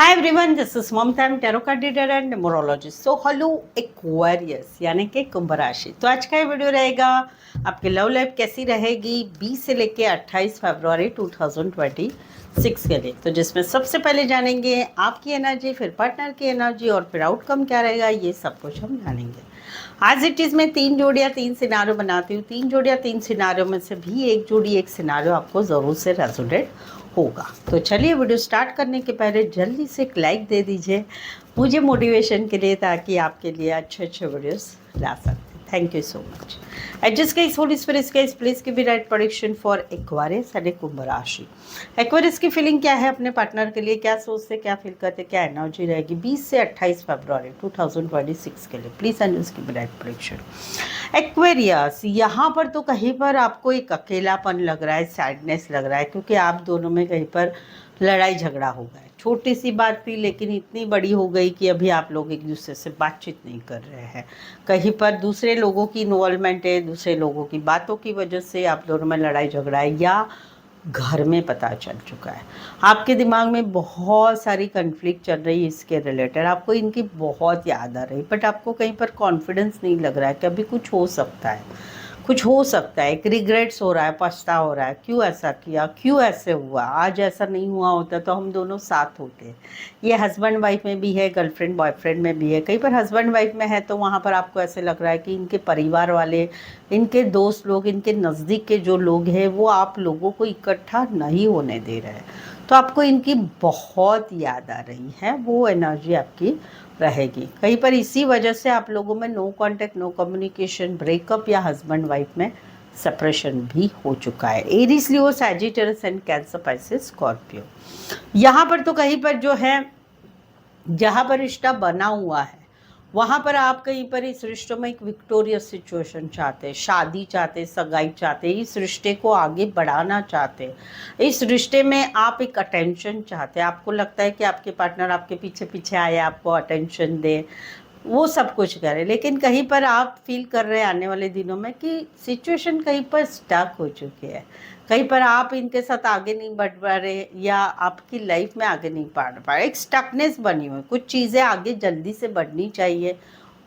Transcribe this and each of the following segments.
Hi everyone, this is Mamata, I am tarot card reader and numerologist. So hello Aquarius यानी कि कुंभ राशि। तो आज का ये वीडियो रहेगा आपकी लव लाइफ कैसी रहेगी 20 से लेके 28 फरवरी 2026 के लिए। तो जिसमें सबसे पहले जानेंगे आपकी एनर्जी, फिर पार्टनर की एनर्जी और फिर आउटकम क्या रहेगा, ये सब कुछ हम जानेंगे। आज इट इज़ मैं 3 जोड़ियाँ 3 सिनारियो बनाती हूँ। 3 जोड़ियाँ 3 सिनारियो में से भी एक जोड़ी एक सिनारियो आपको ज़रूर से रेजोनेट होगा। तो चलिए वीडियो स्टार्ट करने के पहले जल्दी से एक लाइक दे दीजिए मुझे मोटिवेशन के लिए, ताकि आपके लिए अच्छे अच्छे वीडियोस ला सकते। Thank you so much. Adjust guys, holy spirits guys, please give me right prediction for Aquarius and Kumbh राशि। एक्वेरियस की फीलिंग क्या है अपने पार्टनर के लिए, क्या सोचते, क्या फील करते, क्या एनर्जी रहेगी 20 से 28 फरवरी 2026 के लिए। Please and give me right prediction. Aquarius, यहाँ पर तो कहीं पर आपको एक अकेलापन लग रहा है, सैडनेस लग रहा है, क्योंकि आप दोनों में कहीं पर लड़ाई झगड़ा हो गया है। छोटी सी बात थी लेकिन इतनी बड़ी हो गई कि अभी आप लोग एक दूसरे से बातचीत नहीं कर रहे हैं। कहीं पर दूसरे लोगों की इन्वॉल्वमेंट है, दूसरे लोगों की बातों की वजह से आप दोनों में लड़ाई झगड़ा है, या घर में पता चल चुका है। आपके दिमाग में बहुत सारी कन्फ्लिक्ट चल रही है इसके रिलेटेड। आपको इनकी बहुत याद आ रही है, बट आपको कहीं पर कॉन्फिडेंस नहीं लग रहा है कि अभी कुछ हो सकता है, कुछ हो सकता है। एक रिग्रेट्स हो रहा है, पछता हो रहा है, क्यों ऐसा किया, क्यों ऐसे हुआ, आज ऐसा नहीं हुआ होता तो हम दोनों साथ होते। ये हस्बैंड वाइफ में भी है, गर्लफ्रेंड बॉयफ्रेंड में भी है। कहीं पर हस्बैंड वाइफ में है तो वहाँ पर आपको ऐसे लग रहा है कि इनके परिवार वाले, इनके दोस्त लोग, इनके नज़दीक के जो लोग हैं वो आप लोगों को इकट्ठा नहीं होने दे रहे हैं। तो आपको इनकी बहुत याद आ रही है, वो एनर्जी आपकी रहेगी। कहीं पर इसी वजह से आप लोगों में no contact, no communication, breakup या हस्बैंड वाइफ में सेपरेशन भी हो चुका है। Aries, Leo, Sagittarius and Cancer, Pisces, Scorpio. यहाँ पर तो कहीं पर जो है, जहाँ पर रिश्ता बना हुआ है वहाँ पर आप कहीं पर इस रिश्ते में एक विक्टोरियस सिचुएशन चाहते, शादी चाहते, सगाई चाहते, इस रिश्ते को आगे बढ़ाना चाहते, इस रिश्ते में आप एक अटेंशन चाहते। आपको लगता है कि आपके पार्टनर आपके पीछे पीछे आए, आपको अटेंशन दे, वो सब कुछ करे। लेकिन कहीं पर आप फील कर रहे हैं आने वाले दिनों में कि सिचुएशन कहीं पर स्टक हो चुकी है, कहीं पर आप इनके साथ आगे नहीं बढ़ पा रहे, या आपकी लाइफ में आगे नहीं बढ़ पा रहे। एक स्टकनेस बनी हुई, कुछ चीज़ें आगे जल्दी से बढ़नी चाहिए,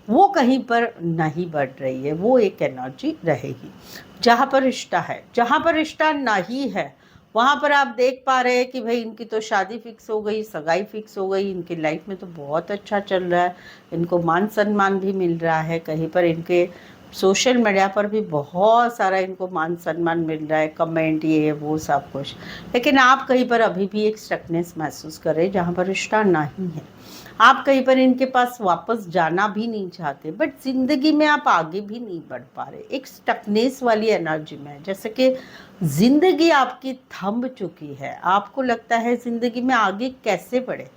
वो कहीं पर नहीं बढ़ रही है, वो एक एनर्जी रहेगी। जहाँ पर रिश्ता है, जहाँ पर रिश्ता नहीं है वहाँ पर आप देख पा रहे हैं कि भाई इनकी तो शादी फिक्स हो गई, सगाई फिक्स हो गई, इनकी लाइफ में तो बहुत अच्छा चल रहा है, इनको मान सम्मान भी मिल रहा है। कहीं पर इनके सोशल मीडिया पर भी बहुत सारा इनको मान सम्मान मिल रहा है, कमेंट, ये वो सब कुछ। लेकिन आप कहीं पर अभी भी एक स्टकनेस महसूस कर रहे हैं, जहाँ पर रिश्ता नहीं है। आप कहीं पर इनके पास वापस जाना भी नहीं चाहते, बट ज़िंदगी में आप आगे भी नहीं बढ़ पा रहे। एक स्टकनेस वाली एनर्जी में, जैसे कि ज़िंदगी आपकी थम चुकी है। आपको लगता है ज़िंदगी में आगे कैसे बढ़े,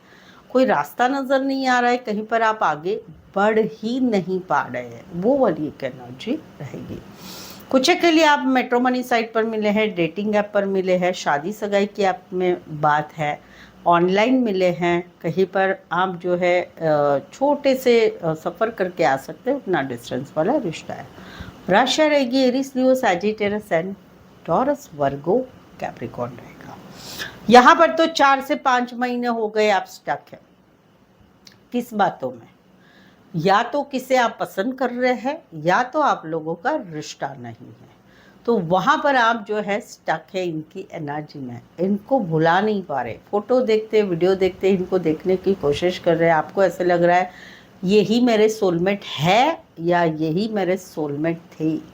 कोई रास्ता नज़र नहीं आ रहा है, कहीं पर आप आगे बढ़ ही नहीं पा रहे हैं, वो वाली एक एनर्जी रहेगी। कुछ के लिए आप मैट्रिमोनी साइट पर मिले हैं, डेटिंग ऐप पर मिले हैं, शादी सगाई की ऐप में बात है, ऑनलाइन मिले हैं, कहीं पर आप जो है छोटे से सफ़र करके आ सकते हैं, उतना डिस्टेंस वाला रिश्ता है। राशि रहेगी Aries, Leo, Sagittarius and taurus, Virgo, Capricorn रहेगा। यहाँ पर तो 4 से 5 महीने हो गए आप स्टक हैं। किस बातों में? या तो किसे आप पसंद कर रहे हैं, या तो आप लोगों का रिश्ता नहीं है। तो वहाँ पर आप जो है स्टक है इनकी एनर्जी में, इनको भुला नहीं पा रहे। फोटो देखते, वीडियो देखते, इनको देखने की कोशिश कर रहे हैं। आपको ऐसे लग रहा है यही मेरे सोलमेट है, या यही मेरे सोलमेट थे।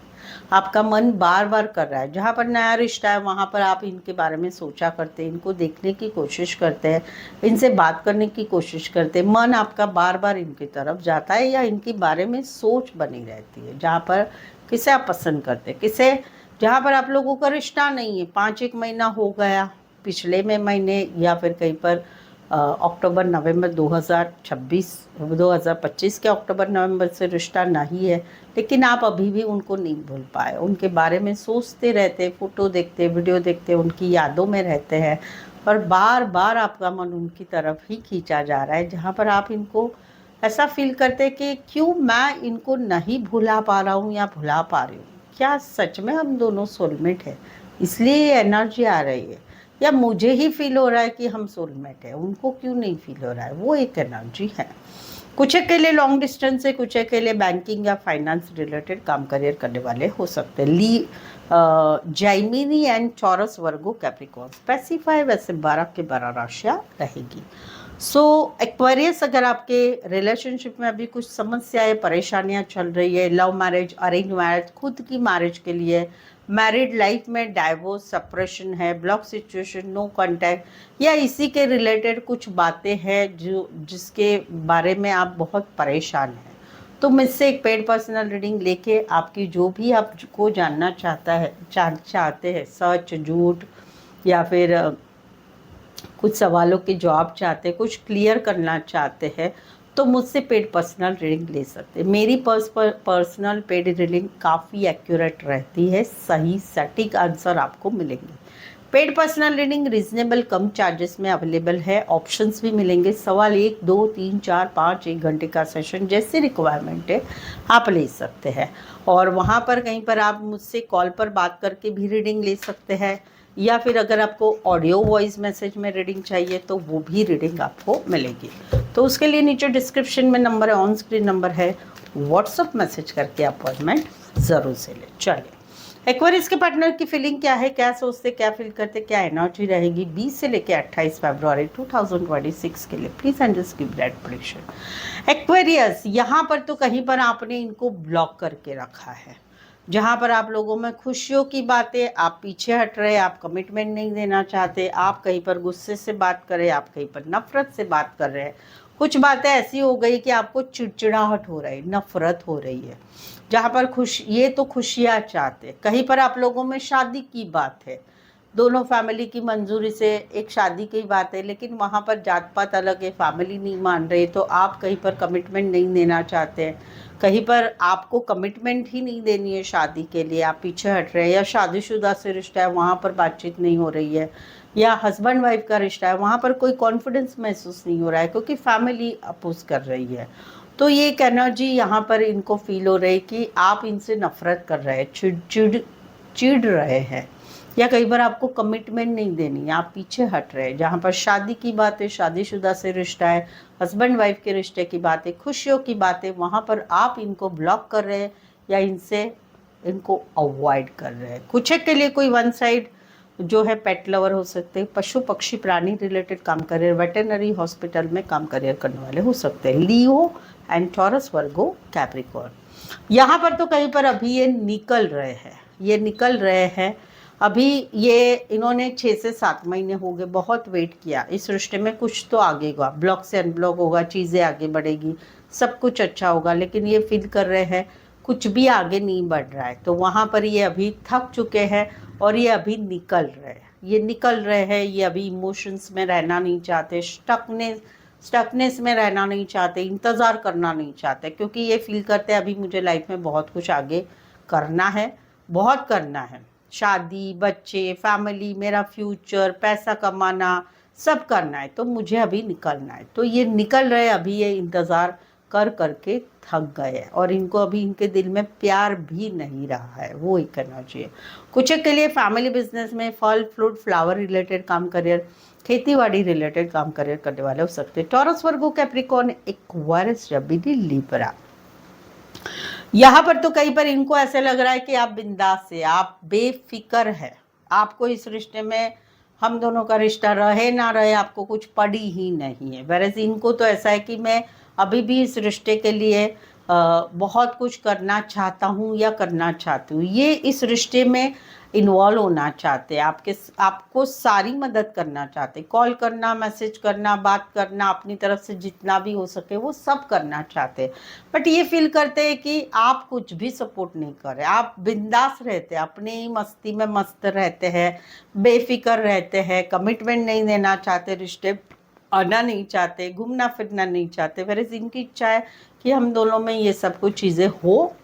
आपका मन बार बार कर रहा है। जहाँ पर नया रिश्ता है वहाँ पर आप इनके बारे में सोचा करते हैं, इनको देखने की कोशिश करते हैं, इनसे बात करने की कोशिश करते हैं। मन आपका बार बार इनकी तरफ जाता है, या इनके बारे में सोच बनी रहती है। जहाँ पर किसे आप पसंद करते हैं, किसे, जहाँ पर आप लोगों का रिश्ता नहीं है। 5-1 महीना हो गया पिछले में महीने, या फिर कहीं पर अक्टूबर नवंबर 2025 के अक्टूबर नवंबर से रिश्ता नहीं है, लेकिन आप अभी भी उनको नहीं भूल पाए। उनके बारे में सोचते रहते, फ़ोटो देखते, वीडियो देखते, उनकी यादों में रहते हैं, और बार बार आपका मन उनकी तरफ ही खींचा जा रहा है। जहाँ पर आप इनको ऐसा फील करते हैं कि क्यों मैं इनको नहीं भुला पा रहा हूँ या भुला पा रही हूँ। क्या सच में हम दोनों सोलमेट हैं? इसलिए ये एनर्जी आ रही है। या मुझे ही फील हो रहा है कि हम सोलमेट है, उनको क्यों नहीं फील हो रहा है, वो एक एनर्जी है। कुछ एक के लिए लॉन्ग डिस्टेंस है, कुछ एक के लिए बैंकिंग या फाइनेंस रिलेटेड काम करियर करने वाले हो सकते हैं। जाइमिनी एंड चॉरस वर्गो कैप्रिकॉर्न स्पेसिफाई वैसे 12 के 12 राशियाँ रहेगी। सो एक्वेरियस, अगर आपके रिलेशनशिप में अभी कुछ समस्याएं परेशानियां चल रही है, लव मैरिज, अरेंज मैरिज, खुद की मैरिज के लिए, मैरिड लाइफ में डाइवोर्स, सेपरेशन है, ब्लॉक सिचुएशन, नो कांटेक्ट, या इसी के रिलेटेड कुछ बातें हैं जो जिसके बारे में आप बहुत परेशान हैं, तो मुझसे एक पेड पर्सनल रीडिंग लेके आपकी जो भी आपको जानना चाहते हैं, सच झूठ या फिर कुछ सवालों के जवाब चाहते हैं, कुछ क्लियर करना चाहते हैं, तो मुझसे पेड पर्सनल रीडिंग ले सकते हैं। मेरी पर्सनल पेड रीडिंग काफ़ी एक्यूरेट रहती है, सही सटीक आंसर आपको मिलेंगे। पेड पर्सनल रीडिंग रीजनेबल कम चार्जेस में अवेलेबल है, ऑप्शंस भी मिलेंगे। सवाल 1, 2, 3, 4, 5, 1 घंटे का सेशन जैसी रिक्वायरमेंट है आप ले सकते हैं। और वहाँ पर कहीं पर आप मुझसे कॉल पर बात करके भी रीडिंग ले सकते हैं, या फिर अगर आपको ऑडियो वॉइस मैसेज में रीडिंग चाहिए तो वो भी रीडिंग आपको मिलेगी। तो उसके लिए नीचे डिस्क्रिप्शन में नंबर है, ऑन स्क्रीन नंबर है, व्हाट्सअप मैसेज करके अपॉइंटमेंट ज़रूर से लें। चलिए, एक्वेरियस के पार्टनर की फीलिंग क्या है, क्या सोचते, क्या फील करते, क्या एनर्जी रहेगी 20 से लेकर 28 फरवरी 2026 के लिए, please and just give that prediction. Aquarius, यहाँ पर तो कहीं पर आपने इनको ब्लॉक करके रखा है, जहाँ पर आप लोगों में खुशियों की बातें, आप पीछे हट रहे, आप कमिटमेंट नहीं देना चाहते, आप कहीं पर गुस्से से बात कर रहे, आप कहीं पर नफरत से बात कर रहे हैं। कुछ बातें ऐसी हो गई कि आपको चिड़चिड़ाहट हो रही, नफरत हो रही है, जहाँ पर ये तो खुशियाँ चाहते, कहीं पर आप लोगों में शादी की बात है, दोनों फैमिली की मंजूरी से एक शादी की बात है, लेकिन वहाँ पर जात पात अलग है, फैमिली नहीं मान रही, तो आप कहीं पर कमिटमेंट नहीं देना चाहते हैं, कहीं पर आपको कमिटमेंट ही नहीं देनी है शादी के लिए, आप पीछे हट रहे हैं, या शादीशुदा से रिश्ता है वहाँ पर बातचीत नहीं हो रही है, या हस्बैंड वाइफ का रिश्ता है वहाँ पर कोई कॉन्फिडेंस महसूस नहीं हो रहा है क्योंकि फैमिली अपोज कर रही है। तो ये एक एनर्जी यहाँ पर इनको फील हो रही है कि आप इनसे नफरत कर रहे हैं, चिढ़ रहे हैं, या कई बार आपको कमिटमेंट नहीं देनी, आप पीछे हट रहे हैं। जहाँ पर शादी की बात है, शादीशुदा से रिश्ता है, हस्बैंड वाइफ के रिश्ते की बात है, खुशियों की बात है, वहाँ पर आप इनको ब्लॉक कर रहे हैं या इनको अवॉइड कर रहे हैं। कुछ एक के लिए कोई वन साइड जो है पेट लवर हो सकते हैं, पशु पक्षी प्राणी रिलेटेड काम करियर, वेटरनरी हॉस्पिटल में काम करियर करने वाले हो सकते हैं। लियो एंड टॉरस वर्गो कैप्रिकॉर्न, यहाँ पर तो कहीं पर अभी ये निकल रहे हैं, अभी ये इन्होंने 6 से 7 महीने हो गए, बहुत वेट किया, इस रिश्ते में कुछ तो आगे होगा, ब्लॉक से अनब्लॉक होगा, चीज़ें आगे बढ़ेगी, सब कुछ अच्छा होगा, लेकिन ये फील कर रहे हैं कुछ भी आगे नहीं बढ़ रहा है, तो वहाँ पर ये अभी थक चुके हैं और ये अभी निकल रहे हैं, ये अभी इमोशंस में रहना नहीं चाहते, स्टकनेस में रहना नहीं चाहते, इंतज़ार करना नहीं चाहते, क्योंकि ये फील करते हैं अभी मुझे लाइफ में बहुत कुछ आगे करना है, बहुत करना है, शादी, बच्चे, फैमिली, मेरा फ्यूचर, पैसा कमाना, सब करना है, तो मुझे अभी निकलना है। तो ये निकल रहे, अभी ये इंतज़ार कर करके थक गए और इनको अभी इनके दिल में प्यार भी नहीं रहा है, वो एक करना चाहिए। कुछ के लिए फैमिली बिजनेस में फल फ्रूट फ्लावर रिलेटेड काम करियर, खेतीबाड़ी रिलेटेड काम करियर करने वाले हो सकते हैं। Taurus Virgo Capricorn Aquarius Gemini Libra, यहाँ पर तो कहीं पर इनको ऐसे लग रहा है कि आप बिंदास है, आप बेफिक्र है, आपको इस रिश्ते में हम दोनों का रिश्ता रहे ना रहे आपको कुछ पड़ी ही नहीं है। वैसे इनको तो ऐसा है कि मैं अभी भी इस रिश्ते के लिए बहुत कुछ करना चाहता हूँ या करना चाहती हूँ, ये इस रिश्ते में इन्वॉल्व होना चाहते हैं, आपको सारी मदद करना चाहते, कॉल करना, मैसेज करना, बात करना, अपनी तरफ से जितना भी हो सके वो सब करना चाहते हैं, बट ये फील करते हैं कि आप कुछ भी सपोर्ट नहीं कर रहे, आप बिंदास रहते हैं, अपनी ही मस्ती में मस्त रहते हैं, बेफिक्र रहते हैं, कमिटमेंट नहीं देना चाहते, रिश्ते आना नहीं चाहते, घूमना फिरना नहीं चाहते। वैसे इनकी इच्छा है कि हम दोनों में ये सब कुछ चीज़ें हो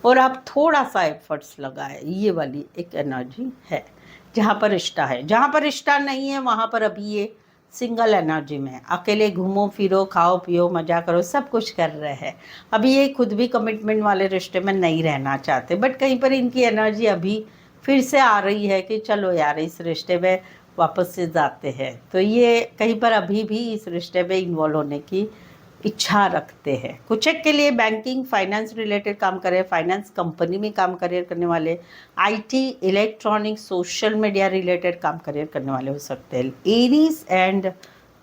और आप थोड़ा सा एफर्ट्स लगाए, ये वाली एक एनर्जी है जहाँ पर रिश्ता है। जहाँ पर रिश्ता नहीं है वहाँ पर अभी ये सिंगल एनर्जी में अकेले घूमो फिरो, खाओ पियो, मजा करो, सब कुछ कर रहे हैं। अभी ये खुद भी कमिटमेंट वाले रिश्ते में नहीं रहना चाहते, बट कहीं पर इनकी एनर्जी अभी फिर से आ रही है कि चलो यार इस रिश्ते में वापस से जाते हैं। तो ये कहीं पर अभी भी इस रिश्ते में इन्वॉल्व होने की इच्छा रखते हैं। कुछ एक के लिए बैंकिंग फाइनेंस रिलेटेड काम करे, फाइनेंस कंपनी में काम करियर करने वाले, IT electronic social media related काम करियर करने वाले हो सकते हैं। Aries and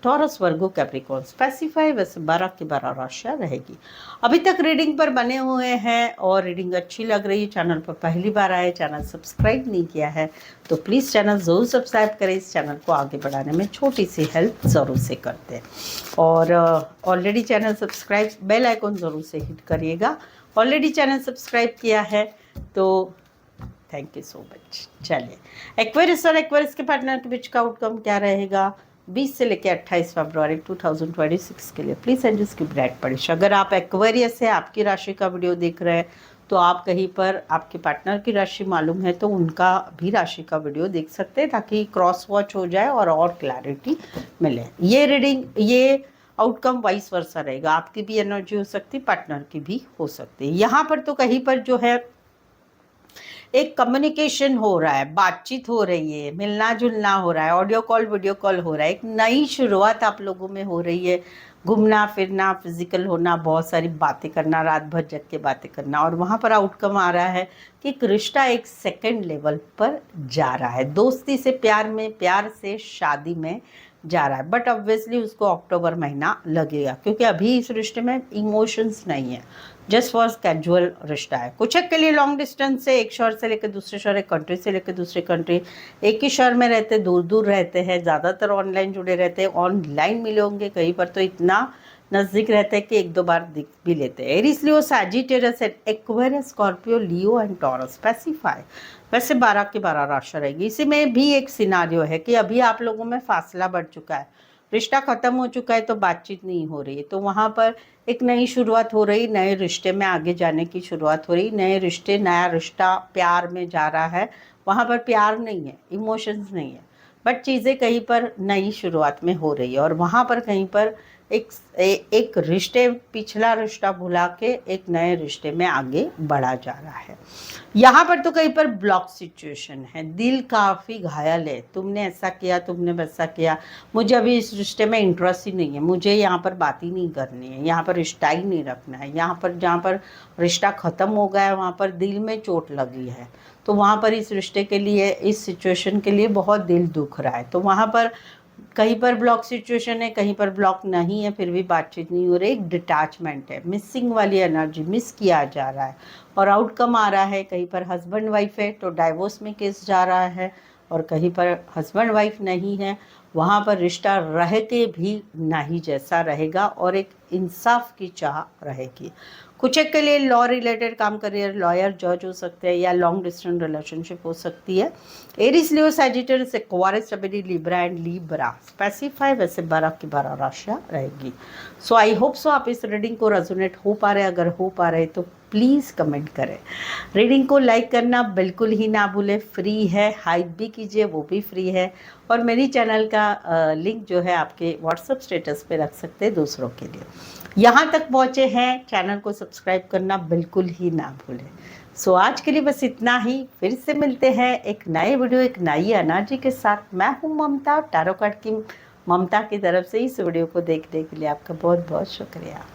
taurus Virgo Capricorn specify वैसे 12 की 12 राशियाँ रहेगी। अभी तक रीडिंग पर बने हुए हैं और रीडिंग अच्छी लग रही है, चैनल पर पहली बार आए, चैनल सब्सक्राइब नहीं किया है तो प्लीज़ चैनल ज़रूर सब्सक्राइब करें। इस चैनल को आगे बढ़ाने में छोटी सी हेल्प ज़रूर से करते हैं। और already channel subscribe, bell icon ज़रूर से हिट करिएगा। ऑलरेडी चैनल सब्सक्राइब किया है तो थैंक यू सो मच। चलिए, एक्वेरियस और एक्वेरियस के पार्टनर के बीच का आउटकम क्या रहेगा 20 से लेकर 28 फरवरी 2026 के लिए। प्लीज़ एंड इसकी ब्राइट पढ़िश। अगर आप एक्वेरियस है, आपकी राशि का वीडियो देख रहे हैं तो आप कहीं पर आपके पार्टनर की राशि मालूम है तो उनका भी राशि का वीडियो देख सकते हैं ताकि क्रॉस वॉच हो जाए और क्लैरिटी मिले। ये रीडिंग, ये आउटकम वाइस वर्सा रहेगा। आपकी भी एनर्जी हो सकती, पार्टनर की भी हो सकती है। यहाँ पर तो कहीं पर जो है एक कम्युनिकेशन हो रहा है, बातचीत हो रही है, मिलना जुलना हो रहा है, ऑडियो कॉल वीडियो कॉल हो रहा है, एक नई शुरुआत आप लोगों में हो रही है। घूमना फिरना, फिजिकल होना, बहुत सारी बातें करना, रात भर जग के बातें करना, और वहाँ पर आउटकम आ रहा है कि एक रिश्ता एक सेकंड लेवल पर जा रहा है। दोस्ती से प्यार में, प्यार से शादी में जा रहा है। बट ऑब्वियसली उसको अक्टूबर महीना लगेगा क्योंकि अभी इस रिश्ते में इमोशंस नहीं है, जस्ट फॉर कैजुअल रिश्ता है। कुछ एक के लिए लॉन्ग डिस्टेंस से, एक शहर से लेकर दूसरे शहर, एक कंट्री से लेकर दूसरे कंट्री, एक ही शहर में रहते, दूर दूर रहते हैं, ज़्यादातर ऑनलाइन जुड़े रहते हैं, ऑनलाइन मिले होंगे, कहीं पर तो इतना नज़दीक रहते हैं कि एक दो बार दिख भी लेते हैं। Aries, Leo, Sagittarius, Aquarius, Scorpio, Leo and taurus specify वैसे 12 की 12 राशि रहेगी। इसी में भी एक सिनारियो है कि अभी आप लोगों में फासला बढ़ चुका है, रिश्ता खत्म हो चुका है तो बातचीत नहीं हो रही है, तो वहाँ पर एक नई शुरुआत हो रही, नए रिश्ते में आगे जाने की शुरुआत हो रही, नए रिश्ते, नया रिश्ता प्यार में जा रहा है। वहाँ पर प्यार नहीं है, इमोशंस नहीं है, बट चीज़ें कहीं पर नई शुरुआत में हो रही है। और वहाँ पर कहीं पर एक रिश्ते, पिछला रिश्ता भुला के एक नए रिश्ते में आगे बढ़ा जा रहा है। यहाँ पर तो कहीं पर ब्लॉक सिचुएशन है, दिल काफ़ी घायल है, तुमने ऐसा किया, तुमने वैसा किया, मुझे अभी इस रिश्ते में इंटरेस्ट ही नहीं है, मुझे यहाँ पर बात ही नहीं करनी है, यहाँ पर रिश्ता ही नहीं रखना है। यहाँ पर जहाँ पर रिश्ता ख़त्म हो गया है वहाँ पर दिल में चोट लगी है, तो वहाँ पर इस रिश्ते के लिए, इस सिचुएशन के लिए बहुत दिल दुख रहा है। तो वहाँ पर कहीं पर ब्लॉक सिचुएशन है, कहीं पर ब्लॉक नहीं है, फिर भी बातचीत नहीं हो रही, एक डिटैचमेंट है, मिसिंग वाली एनर्जी, मिस किया जा रहा है। और आउटकम आ रहा है, कहीं पर हस्बैंड वाइफ है तो डाइवोर्स में केस जा रहा है, और कहीं पर हस्बैंड वाइफ नहीं है, वहाँ पर रिश्ता रह के भी नहीं जैसा रहेगा और एक इंसाफ की चाह रहेगी। कुछ एक के लिए लॉ रिलेटेड काम करियर, लॉयर, जज हो सकते हैं, या लॉन्ग डिस्टेंस रिलेशनशिप हो सकती है। Aries, Leo, Sagittarius, Aquarius, stability, Libra and Libra specify वैसे 12 की 12 राशियाँ रहेगी। सो आई होप सो आप इस रीडिंग को रेजोनेट हो पा रहे, अगर हो पा रहे तो प्लीज़ कमेंट करें। रीडिंग को लाइक करना बिल्कुल ही ना भूलें, फ्री है, हाइप भी कीजिए, वो भी फ्री है, और मेरी चैनल का लिंक जो है आपके व्हाट्सएप स्टेटस पे रख सकते हैं दूसरों के लिए। यहाँ तक पहुँचे हैं, चैनल को सब्सक्राइब करना बिल्कुल ही ना भूलें। सो आज के लिए बस इतना ही, फिर से मिलते हैं एक नए वीडियो, एक नई एनर्जी के साथ। मैं हूँ ममता, टैरो कार्ड की ममता की तरफ से इस वीडियो को देखने के लिए आपका बहुत बहुत शुक्रिया।